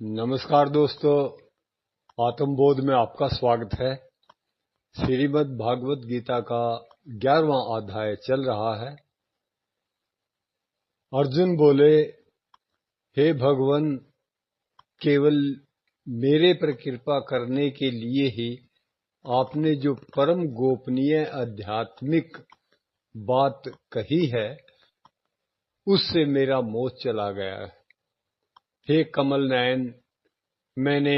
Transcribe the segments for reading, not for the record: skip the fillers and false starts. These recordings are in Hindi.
नमस्कार दोस्तों, आत्मबोध में आपका स्वागत है। श्रीमद् भागवत गीता का 11वां अध्याय चल रहा है। अर्जुन बोले, हे भगवान, केवल मेरे पर कृपा करने के लिए ही आपने जो परम गोपनीय आध्यात्मिक बात कही है उससे मेरा मोह चला गया है। हे कमल नयन, मैंने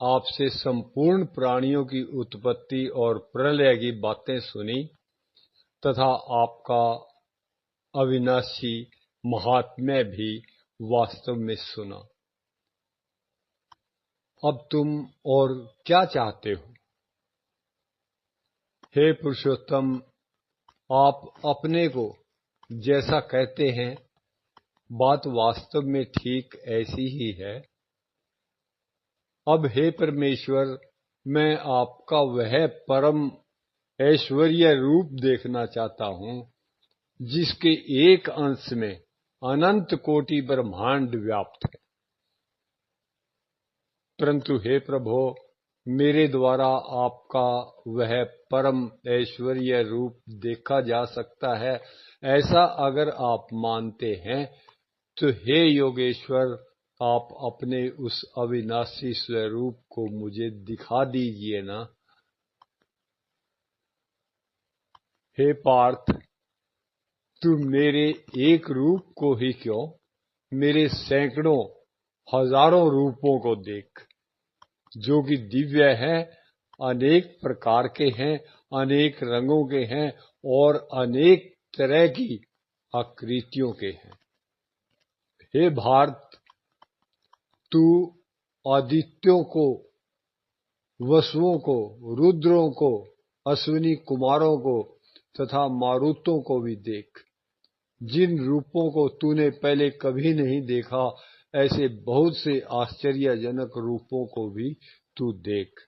आपसे संपूर्ण प्राणियों की उत्पत्ति और प्रलय की बातें सुनी तथा आपका अविनाशी महात्म्य भी वास्तव में सुना। अब तुम और क्या चाहते हो? हे पुरुषोत्तम, आप अपने को जैसा कहते हैं बात वास्तव में ठीक ऐसी ही है। अब हे परमेश्वर, मैं आपका वह परम ऐश्वर्य रूप देखना चाहता हूँ जिसके एक अंश में अनंत कोटि ब्रह्मांड व्याप्त है। परंतु हे प्रभो, मेरे द्वारा आपका वह परम ऐश्वर्य रूप देखा जा सकता है, ऐसा अगर आप मानते हैं तो हे योगेश्वर, आप अपने उस अविनाशी स्वरूप को मुझे दिखा दीजिए ना। हे पार्थ, तू मेरे एक रूप को ही क्यों, मेरे सैकड़ों हजारों रूपों को देख, जो कि दिव्य है, अनेक प्रकार के हैं, अनेक रंगों के हैं और अनेक तरह की आकृतियों के हैं। हे भारत, तू आदित्यों को, वसुओं को, रुद्रों को, अश्विनी कुमारों को तथा मारुतों को भी देख। जिन रूपों को तूने पहले कभी नहीं देखा, ऐसे बहुत से आश्चर्यजनक रूपों को भी तू देख।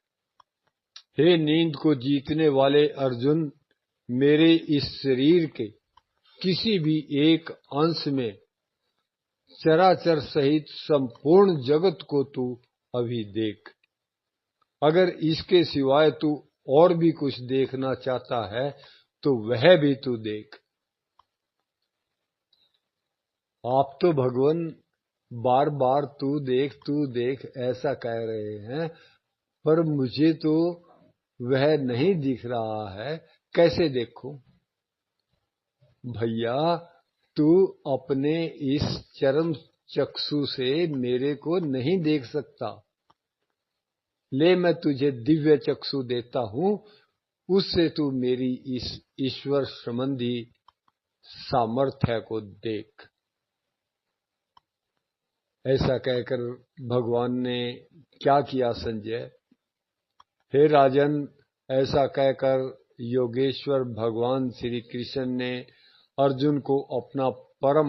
हे नींद को जीतने वाले अर्जुन, मेरे इस शरीर के किसी भी एक अंश में चराचर सहित संपूर्ण जगत को तू अभी देख। अगर इसके सिवाय तू और भी कुछ देखना चाहता है तो वह भी तू देख। आप तो भगवान बार बार तू देख ऐसा कह रहे हैं, पर मुझे तो वह नहीं दिख रहा है, कैसे देखूं? भैया, तू अपने इस चरम चक्षु से मेरे को नहीं देख सकता। ले, मैं तुझे दिव्य चक्षु देता हूं, उससे तू मेरी इस ईश्वर संबंधी सामर्थ्य को देख। ऐसा कहकर भगवान ने क्या किया संजय? हे राजन, ऐसा कहकर योगेश्वर भगवान श्री कृष्ण ने अर्जुन को अपना परम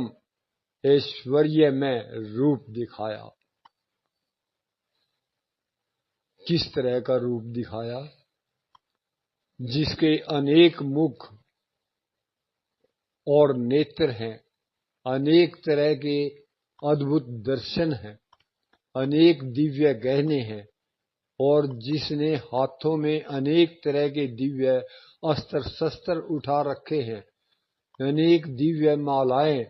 ऐश्वर्यमय रूप दिखाया। किस तरह का रूप दिखाया? जिसके अनेक मुख और नेत्र हैं, अनेक तरह के अद्भुत दर्शन हैं, अनेक दिव्य गहने हैं, और जिसने हाथों में अनेक तरह के दिव्य अस्त्र शस्त्र उठा रखे हैं, अनेक दिव्य मालाएं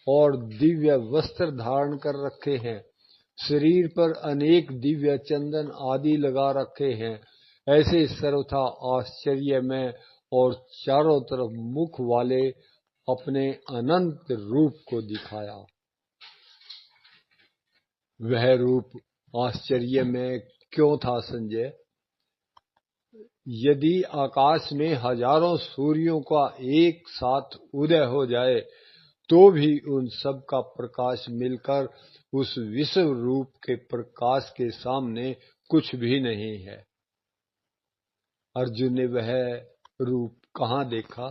और दिव्य वस्त्र धारण कर रखे हैं, शरीर पर अनेक दिव्य चंदन आदि लगा रखे हैं, ऐसे सर्वथा आश्चर्यमय और चारों तरफ मुख वाले अपने अनंत रूप को दिखाया। वह रूप आश्चर्यमय क्यों था संजय? यदि आकाश में हजारों सूर्यों का एक साथ उदय हो जाए तो भी उन सब का प्रकाश मिलकर उस विश्व रूप के प्रकाश के सामने कुछ भी नहीं है। अर्जुन ने वह रूप कहाँ देखा?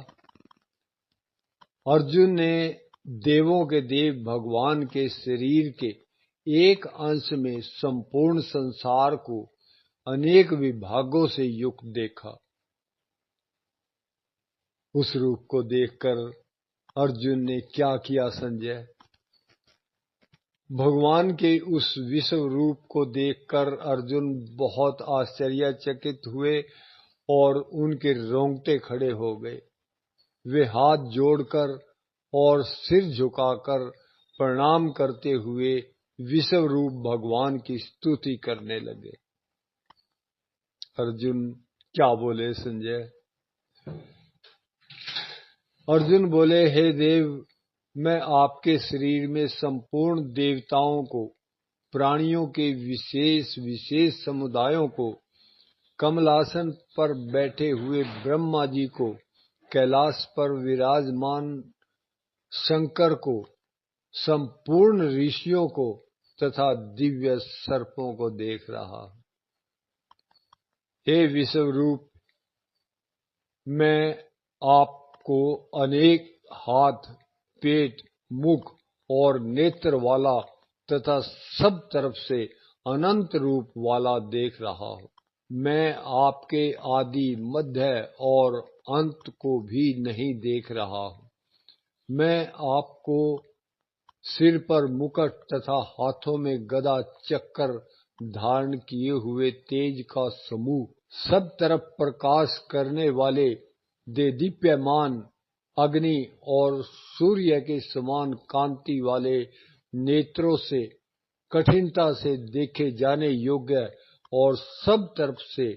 अर्जुन ने देवों के देव भगवान के शरीर के एक अंश में संपूर्ण संसार को अनेक विभागों से युक्त देखा। उस रूप को देखकर अर्जुन ने क्या किया संजय? भगवान के उस विश्व रूप को देखकर अर्जुन बहुत आश्चर्यचकित हुए और उनके रोंगटे खड़े हो गए। वे हाथ जोड़कर और सिर झुकाकर प्रणाम करते हुए विश्व रूप भगवान की स्तुति करने लगे। अर्जुन क्या बोले संजय? अर्जुन बोले, हे देव, मैं आपके शरीर में संपूर्ण देवताओं को, प्राणियों के विशेष विशेष समुदायों को, कमलासन पर बैठे हुए ब्रह्मा जी को, कैलाश पर विराजमान शंकर को, संपूर्ण ऋषियों को तथा दिव्य सर्पों को देख रहा हूं। हे विश्व रूप, मैं आपको अनेक हाथ, पेट, मुख और नेत्र वाला तथा सब तरफ से अनंत रूप वाला देख रहा हूं। मैं आपके आदि, मध्य और अंत को भी नहीं देख रहा हूं। मैं आपको सिर पर मुकुट तथा हाथों में गदा चक्कर धारण किए हुए तेज का समूह, सब तरफ प्रकाश करने वाले देदीप्यमान अग्नि और सूर्य के समान कांति वाले नेत्रों से कठिनता से देखे जाने योग्य और सब तरफ से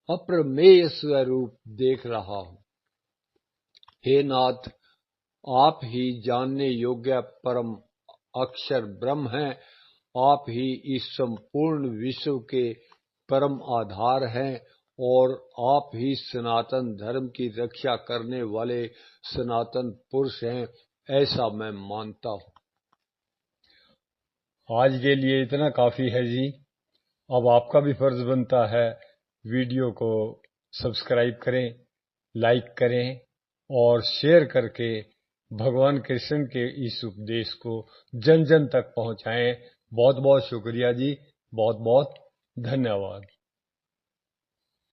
अप्रमेय स्वरूप देख रहा हूं। हे नाथ, आप ही जानने योग्य परम अक्षर ब्रह्म हैं। आप ही इस संपूर्ण विश्व के परम आधार हैं और आप ही सनातन धर्म की रक्षा करने वाले सनातन पुरुष हैं, ऐसा मैं मानता हूँ। आज के लिए इतना काफी है जी। अब आपका भी फर्ज बनता है वीडियो को सब्सक्राइब करें, लाइक करें और शेयर करके भगवान कृष्ण के इस उपदेश को जन जन तक पहुंचाएं। बहुत बहुत शुक्रिया जी, बहुत बहुत धन्यवाद।